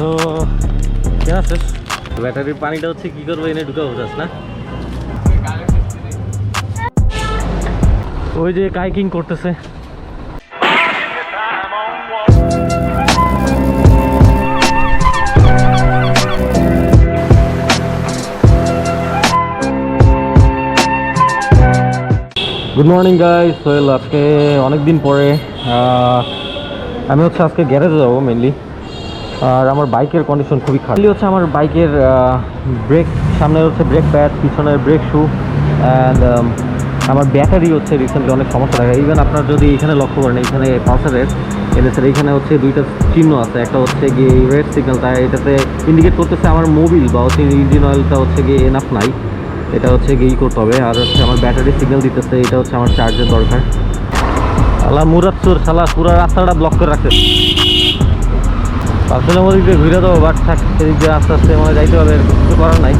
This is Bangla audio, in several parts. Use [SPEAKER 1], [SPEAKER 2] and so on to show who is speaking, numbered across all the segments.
[SPEAKER 1] তো কেন আছে ব্যাটারির পানিটা হচ্ছে কি করবো এনে ঢুকা বোঝাস না ওই যে কাইকিং করতেছে গুড মর্নিং গাইস। ওয়েল আজকে অনেক দিন পরে আমি হচ্ছে আজকে গ্যারেজে যাবো মেনলি। আর আমার বাইকের কন্ডিশন খুবই খারাপ হচ্ছে। আমার বাইকের ব্রেক, সামনে হচ্ছে ব্রেক প্যাড, পিছনের ব্রেক শু অ্যান্ড আমার ব্যাটারি হচ্ছে রিসেন্টলি অনেক সমস্যা দেখা। ইভেন আপনার যদি এখানে লক্ষ্য করেন, এখানে পালসারের এনএসের এইখানে হচ্ছে দুইটা চিহ্ন আছে। একটা হচ্ছে গিয়ে রেড সিগন্যালটা, এটাতে ইন্ডিকেট করতেছে আমার মোবিল বা হচ্ছে ইঞ্জিন অয়েলটা হচ্ছে গিয়ে এনাফ নাই, এটা হচ্ছে গিয়ে করতে হবে। আর হচ্ছে আমার ব্যাটারি সিগন্যাল দিতেছে, এটা হচ্ছে আমার চার্জের দরকার। শালা মুরাদপুর শালা পুরো রাস্তাটা ব্লক করে রাখছে। পার্সেলের মধ্যে দিয়ে ঘুরে দেবো, বাট থাক সেদিক দিয়ে আস্তে আস্তে মানে যাইতে হবে, কিছু করার নাই।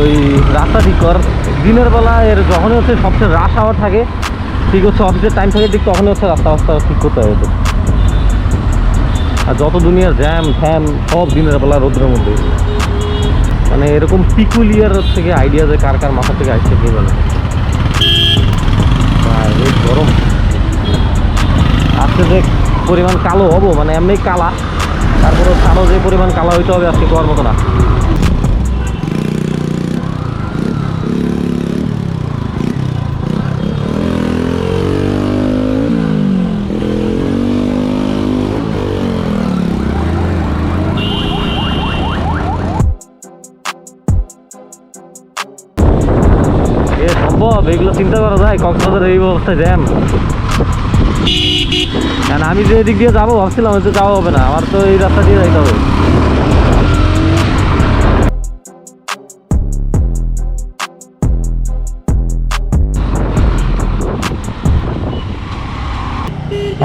[SPEAKER 1] ওই রাস্তা ঠিক কর, দিনের বেলা এর যখনই হচ্ছে সবচেয়ে রাশ আওয়ার থাকে, ঠিক হচ্ছে অফিসের টাইম থাকে, ঠিক তখনই হচ্ছে রাস্তা ঠিক করতে হবে। আর যত দুনিয়ার জ্যাম ফ্যাম সব দিনের বেলা রোদ্রের মধ্যে, মানে এরকম পিকুলিয়ার হচ্ছে কি আইডিয়া যে কার কার মাথা থেকে আসছে কে বলে। গরম আজকে যে পরিমাণ কালো হবো, মানে এমনি কালা, তারপরে আরও যে পরিমাণ কালা হইতে হবে আজকে কোয়ার মতো না। সম্ভব এগুলো চিন্তা করা যায়? কক্সবাজার এই অবস্থায় জ্যাম। কারণ আমি যে দিক দিয়ে যাবো ভাবছিলাম হয়তো যাওয়া হবে না, আমার তো এই রাস্তা দিয়ে যাইতে হবে।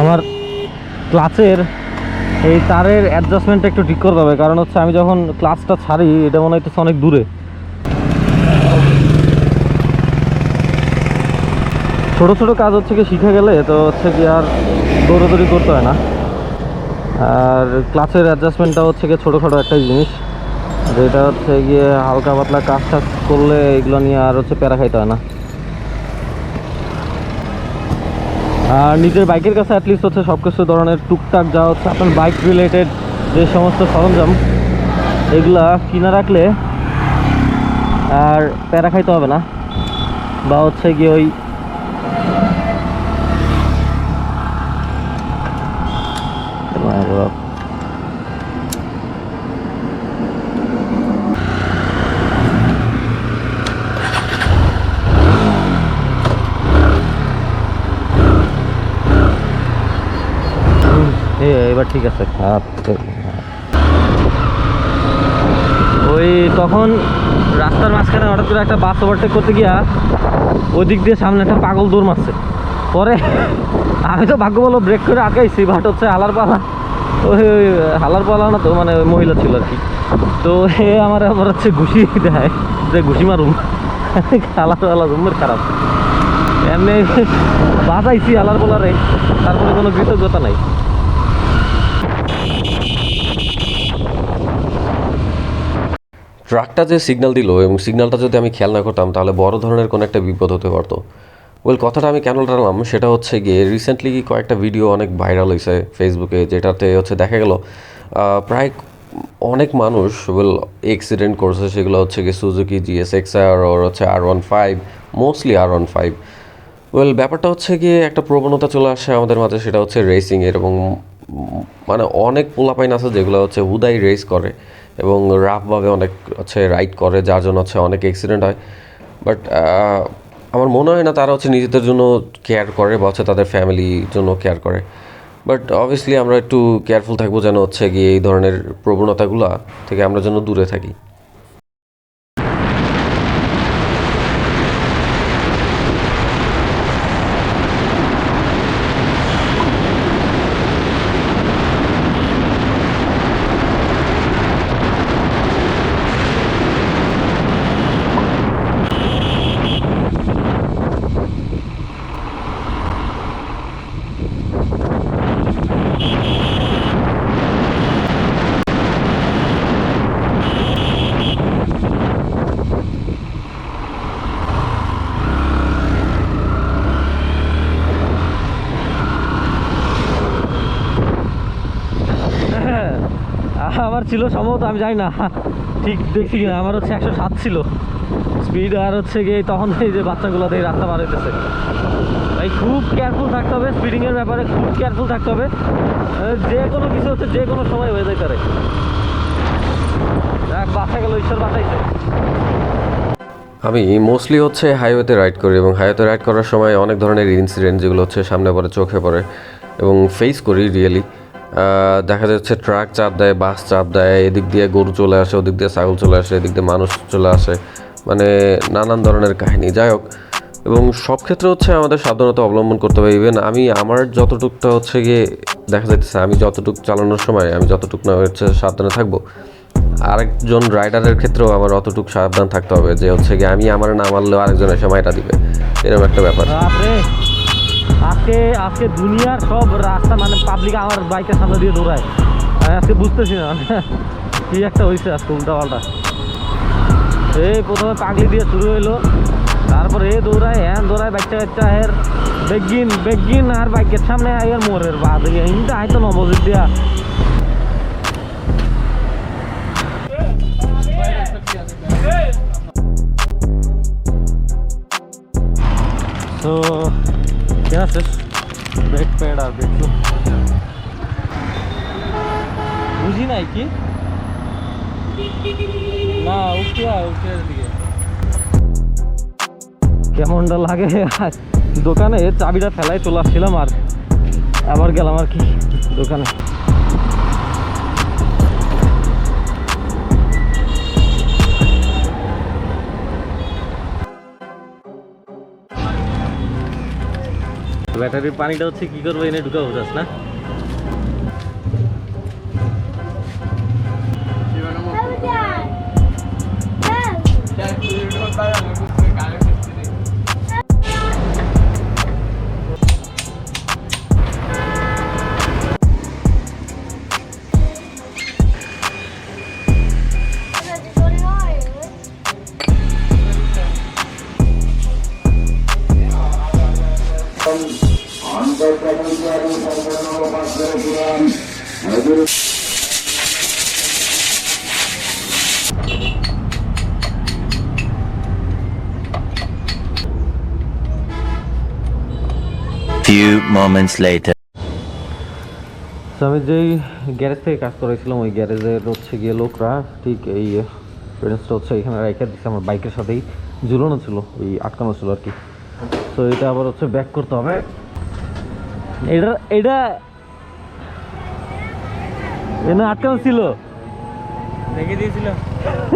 [SPEAKER 1] আমার ক্লাচের এই তারের অ্যাডজাস্টমেন্টটা একটু ঠিক করতে হবে, কারণ হচ্ছে আমি যখন ক্লাচটা ছাড়ি এটা মনে হইতেছে অনেক দূরে। ছোটো ছোটো কাজ হচ্ছে কি শিখে গেলে তো হচ্ছে কি আর দৌড়াদৌড়ি করতে হয় না। আর ক্লাচের অ্যাডজাস্টমেন্টটা হচ্ছে গিয়ে ছোটোখাটো একটা জিনিস, যেটা হচ্ছে গিয়ে হালকা পাতলা কাজ টাজ করলে এগুলো নিয়ে আর হচ্ছে প্যারা খাইতে হয় না। আর নিজের বাইকের কাছে অ্যাটলিস্ট হচ্ছে সব কিছু ধরনের টুকটাক যা হচ্ছে আপনার বাইক রিলেটেড যে সমস্ত সরঞ্জাম, এগুলা কিনে রাখলে আর প্যারা খাইতে হবে না। বা হচ্ছে গিয়ে ওই এবার ঠিক আছে। ওই তখন রাস্তার মাঝখানে হঠাৎ করে একটা বাস ওভারটেক করতে গিয়া ওই দিক দিয়ে সামনে একটা পাগল দৌড় মারছে। পরে আমি তো ভাগ্য বলো ব্রেক করে আটকাইছি, বাট হচ্ছে হালার পালা, ওই হালার পালা না তো মানে ওই মহিলা ছিল আর কি। তো এ আমার আবার হচ্ছে ঘুষি দেয় যে ঘুষি মারুম। হালার পালা রুমের খারাপ, এমনি বাঁচাইছি হালার পালারে, তারপরে কোনো কৃতজ্ঞতা নাই।
[SPEAKER 2] ট্রাকটা যে সিগন্যাল দিল এবং সিগন্যালটা যদি আমি খেয়াল না করতাম তাহলে বড় ধরনের কোনো একটা বিপদ হতে পারতো। ওয়েল, কথাটা আমি কেন টানলাম সেটা হচ্ছে গিয়ে রিসেন্টলি কয়েকটা ভিডিও অনেক ভাইরাল হয়েছে ফেসবুকে, যেটাতে হচ্ছে দেখা গেল প্রায় অনেক মানুষ অ্যাক্সিডেন্ট করছে। সেগুলো হচ্ছে গিয়ে সুজুকি GSX-R ওর হচ্ছে R15, মোস্টলি R15। ওয়েল, ব্যাপারটা হচ্ছে গিয়ে একটা প্রবণতা চলে আসে আমাদের মাঝে, সেটা হচ্ছে রেসিংয়ের। এবং মানে অনেক পোলাপাইন আছে যেগুলো হচ্ছে হুদাই রেস করে এবং রাফভাবে অনেক হচ্ছে রাইড করে, যার জন্য হচ্ছে অনেক অ্যাক্সিডেন্ট হয়। বাট আমার মনে হয় না তারা হচ্ছে নিজেদের জন্য কেয়ার করে বা হচ্ছে তাদের ফ্যামিলির জন্য কেয়ার করে। বাট অবভিয়াসলি আমরা একটু কেয়ারফুল থাকবো যেন হচ্ছে গিয়ে এই ধরনের প্রবণতাগুলো থেকে আমরা যেন দূরে থাকি।
[SPEAKER 1] আমার ছিল সম্ভবত, আমি জানি না ঠিক দেখছি কিনা, আমার হচ্ছে 107 ছিল স্পিড। আর হচ্ছে গিয়ে তখন এই যে বাচ্চাগুলো এই রাস্তা পার হইতেছে, ভাই খুব কেয়ারফুল থাকতে হবে স্পিডিংয়ের ব্যাপারে, খুব কেয়ারফুল থাকতে হবে। যে কোনো কিছু হচ্ছে যে কোনো সময় হয়ে যেতে পারে। বাচ্চা গেল, ঈশ্বর বাঁচাইছে।
[SPEAKER 2] আমি মোস্টলি হচ্ছে হাইওয়েতে রাইড করি এবং হাইওয়েতে রাইড করার সময় অনেক ধরনের ইনসিডেন্ট যেগুলো হচ্ছে সামনে পড়ে, চোখে পড়ে এবং ফেস করি রিয়েলি। দেখা যাচ্ছে ট্রাক চাপ দেয়, বাস চাপ দেয়, এদিক দিয়ে গরু চলে আসে, ওদিক দিয়ে ছাগল চলে আসে, এদিক দিয়ে মানুষ চলে আসে, মানে নানান ধরনের কাহিনী। যাই হোক, এবং সব ক্ষেত্রে হচ্ছে আমাদের সাবধানতা অবলম্বন করতে হবে। ইভেন আমি আমার যতটুকটা হচ্ছে গিয়ে দেখা যাইতেছে, আমি যতটুকু চালানোর সময় আমি যতটুকু না হচ্ছে সাবধানে থাকবো, আরেকজন রাইডারের ক্ষেত্রেও আমার অতটুকু সাবধান থাকতে হবে যে হচ্ছে গিয়ে আমি আমার না মারলেও আরেকজন এসে মাইটা দিবে, এরকম একটা ব্যাপার।
[SPEAKER 1] আজকে আজকে দুনিয়ার সব রাস্তা মানে পাবলিক আমার বাইকের সামনে দিয়ে দৌড়ায়, আমি আজকে বুঝতেছি না কি একটা হয়েছে আজকে উল্টা পাল্টা। এই প্রথমে পাগলি দিয়ে শুরু হইলো, তারপরে এ দৌড়ায় হ্যাঁ দৌড়ায়, বাচ্চা বাচ্চা হের বেগিন আর বাইকের সামনে আইয়ার মোড়ের বাদ ইনটা আইতো নবজিৎ দিয়া। তো কেনা শেষ, ব্রেক প্যাড আর ব্রেক শু বুঝি নাই কি না উঠে দিকে কেমনটা লাগে। দোকানে চাবিটা ফেলাই চলে আসছিলাম আর আবার গেলাম আর কি দোকানে। ব্যাটারির পানিটা হচ্ছে কি করবো এনে ঢুকা বোঝাস না।
[SPEAKER 3] Few moments later.
[SPEAKER 1] আমি যেই গ্যারেজ থেকে কাজ করেছিলাম ওই গ্যারেজের হচ্ছে গিয়ে লোকরা ঠিক এই ফ্রেন্ডসটা হচ্ছে এখানে রেখে দিচ্ছে, আমার বাইকের সাথেই ঝুলানো ছিল, ওই আটকানো ছিল আর কি। তো এটা আবার হচ্ছে ব্যাক করতে হবে। এটা এটা এনে আটকানো ছিল, রেখে দিয়েছিল,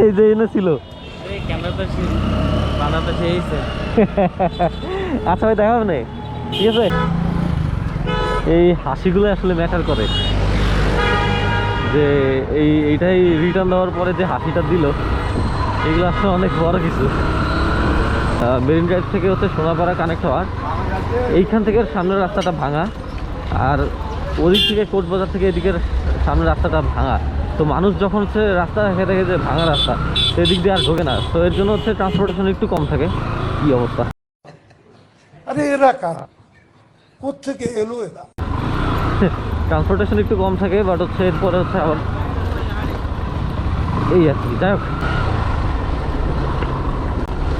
[SPEAKER 1] এই যে এনে ছিল আচ্ছা ভাই দেখাবো না, ঠিক আছে। এই হাসিগুলো আসলে ম্যাটার করে, যে এইটাই রিটার্ন দেওয়ার পরে যে হাসিটা দিল এগুলো আসলে অনেক বড় কিছু। মেরিন ড্রাইভ থেকে হচ্ছে সোনাপাড়া কানেক্ট হওয়ার, এইখান থেকে সামনের রাস্তাটা ভাঙা, আর ওদিক থেকে কোচবাজার থেকে এদিকের সামনের রাস্তাটা ভাঙা। তো মানুষ যখন হচ্ছে রাস্তা দেখে দেখে যে ভাঙা রাস্তা, সেদিক দিয়ে আর ঢোকে না। তো এর জন্য হচ্ছে ট্রান্সপোর্টেশন একটু কম থাকে। কি অবস্থা,
[SPEAKER 4] আরে এরা কারা, কোত্থেকে এলো এরা?
[SPEAKER 1] ট্রান্সপোর্টেশন একটু কম থাকে, বাট হচ্ছে এরপরে হচ্ছে আবার এই আর কি। যাই হোক,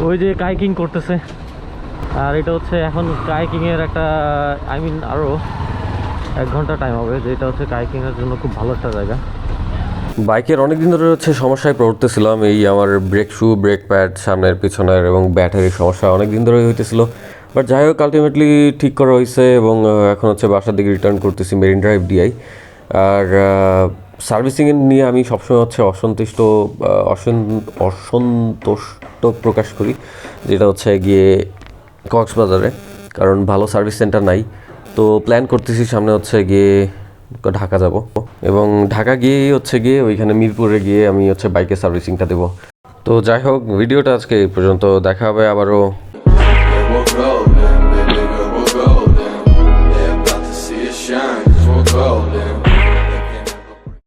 [SPEAKER 1] ওই যে কাইকিং করতেছে, আর এটা হচ্ছে এখন কাইকিংয়ের একটা আরও 1 ঘন্টা টাইম হবে, যেটা হচ্ছে কাইকিংয়ের জন্য খুব ভালো একটা জায়গা।
[SPEAKER 2] বাইকের অনেক দিন ধরে হচ্ছে সমস্যায় পড়তেছিলাম, এই আমার ব্রেক শু, ব্রেক প্যাড সামনের পিছনের এবং ব্যাটারির সমস্যা অনেক দিন ধরে হইতেছিল। বাট যাই হোক, আলটিমেটলি ঠিক করা হয়েছে এবং এখন হচ্ছে বাসার দিকে রিটার্ন করতেছি মেরিন ড্রাইভ দিয়াই। আর সার্ভিসিংয়ের নিয়ে আমি সবসময় হচ্ছে অসন্তুষ্ট প্রকাশ করি, যেটা হচ্ছে গিয়ে কক্সবাজারে, কারণ ভালো সার্ভিস সেন্টার নাই। তো প্ল্যান করতেছি সামনে হচ্ছে গিয়ে ঢাকা যাব, এবং ঢাকা গিয়েই হচ্ছে গিয়ে ওইখানে মিরপুরে গিয়ে আমি হচ্ছে বাইকের সার্ভিসিংটা দেবো। তো যাই হোক, ভিডিওটা আজকে এই পর্যন্ত, দেখা হবে আবারও